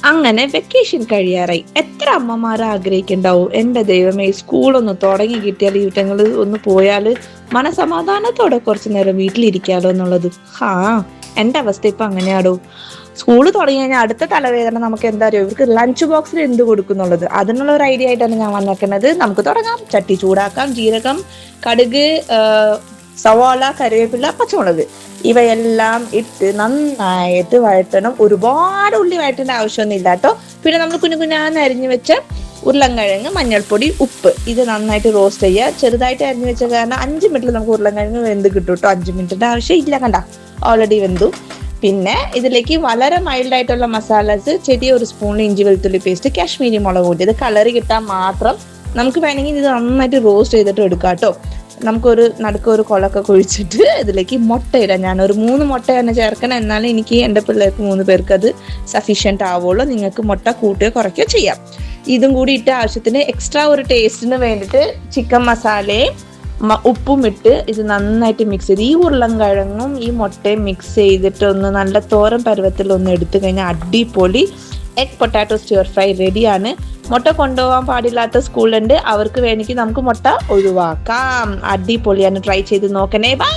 അങ്ങനെ വെക്കേഷൻ കഴിയാറായി. എത്ര അമ്മമാർ ആഗ്രഹിക്കുന്നുണ്ടാവും എന്റെ ദൈവമേ സ്കൂളൊന്ന് തുടങ്ങി കിട്ടിയാൽ ഇവറ്റങ്ങൾ ഒന്ന് പോയാല് മനസമാധാനത്തോടെ കുറച്ചു നേരം വീട്ടിലിരിക്കാലോ എന്നുള്ളത്. എന്റെ അവസ്ഥ ഇപ്പൊ അങ്ങനെയാടോ. സ്കൂള് തുടങ്ങി കഴിഞ്ഞാൽ അടുത്ത തലവേദന നമുക്ക് എന്താ അറിയോ, ഇവർക്ക് ലഞ്ച് ബോക്സിൽ എന്ത് കൊടുക്കുന്നുള്ളത്. അതിനുള്ള ഒരു ഐഡിയ ആയിട്ടാണ് ഞാൻ വന്നേക്കുന്നത്. നമുക്ക് തുടങ്ങാം. ചട്ടി ചൂടാക്കാം. ജീരകം, കടുക്, സവാള, കറിവേപ്പില, പച്ചമുളക് ഇവയെല്ലാം ഇട്ട് നന്നായിട്ട് വഴറ്റണം. ഒരുപാട് ഉള്ളി വഴറ്റേണ്ട ആവശ്യമൊന്നും ഇല്ല കേട്ടോ. പിന്നെ നമ്മൾ കുഞ്ഞുകുഞ്ഞാന്ന് അരിഞ്ഞു വെച്ച ഉരുളൻകിഴങ്ങ്, മഞ്ഞൾപ്പൊടി, ഉപ്പ് ഇത് നന്നായിട്ട് റോസ്റ്റ് ചെയ്യുക. ചെറുതായിട്ട് അരിഞ്ഞു വെച്ച കാരണം 5 മിനിറ്റിൽ നമുക്ക് ഉരുളൻകിഴങ്ങ് വെന്ത് കിട്ടും കേട്ടോ. 5 മിനിറ്റിന്റെ ആവശ്യം ഇല്ല, കണ്ട ഓൾറെഡി വെന്തു. പിന്നെ ഇതിലേക്ക് വളരെ മൈൽഡ് ആയിട്ടുള്ള മസാലാസ്, ചെറിയ ഒരു സ്പൂണിൽ ഇഞ്ചി വെളുത്തുള്ളി പേസ്റ്റ്, കാശ്മീരി മുളക് പൊടി, ഇത് കളർ കിട്ടാൻ മാത്രം. നമുക്ക് വേണമെങ്കിൽ ഇത് നന്നായിട്ട് റോസ്റ്റ് ചെയ്തിട്ട് എടുക്കാം കേട്ടോ. നമുക്കൊരു നടുക്കൊരു കുളമൊക്കെ കുഴിച്ചിട്ട് ഇതിലേക്ക് മുട്ട ഇടാം. ഞാനൊരു 3 മുട്ട തന്നെ ചേർക്കണം. എന്നാലും എനിക്ക് എൻ്റെ പിള്ളേർക്ക് 3 പേർക്ക് അത് സഫീഷ്യൻ്റ് ആവുള്ളൂ. നിങ്ങൾക്ക് മുട്ട കൂട്ടുകയോ കുറയ്ക്കുകയോ ചെയ്യാം. ഇതും കൂടി ഇട്ട് ആവശ്യത്തിന് എക്സ്ട്രാ ഒരു ടേസ്റ്റിന് വേണ്ടിയിട്ട് ചിക്കൻ മസാലയും ഉപ്പും ഇട്ട് ഇത് നന്നായിട്ട് മിക്സ് ചെയ്ത് ഈ ഉരുളൻകിഴങ്ങും ഈ മുട്ടയും മിക്സ് ചെയ്തിട്ട് ഒന്ന് നല്ല തോരൻ പരുവത്തിൽ ഒന്ന് എടുത്തു കഴിഞ്ഞാൽ അടിപൊളി എഗ് പൊട്ടാറ്റോ സ്റ്റിർ ഫ്രൈ റെഡിയാണ്. മുട്ട കൊണ്ടുപോകാൻ പാടില്ലാത്ത സ്കൂളുണ്ട്, അവർക്ക് വേണമെങ്കിൽ നമുക്ക് മുട്ട ഒഴിവാക്കാം. അടിപൊളിയാണ്. ട്രൈ ചെയ്ത് നോക്കണേ. ബൈ.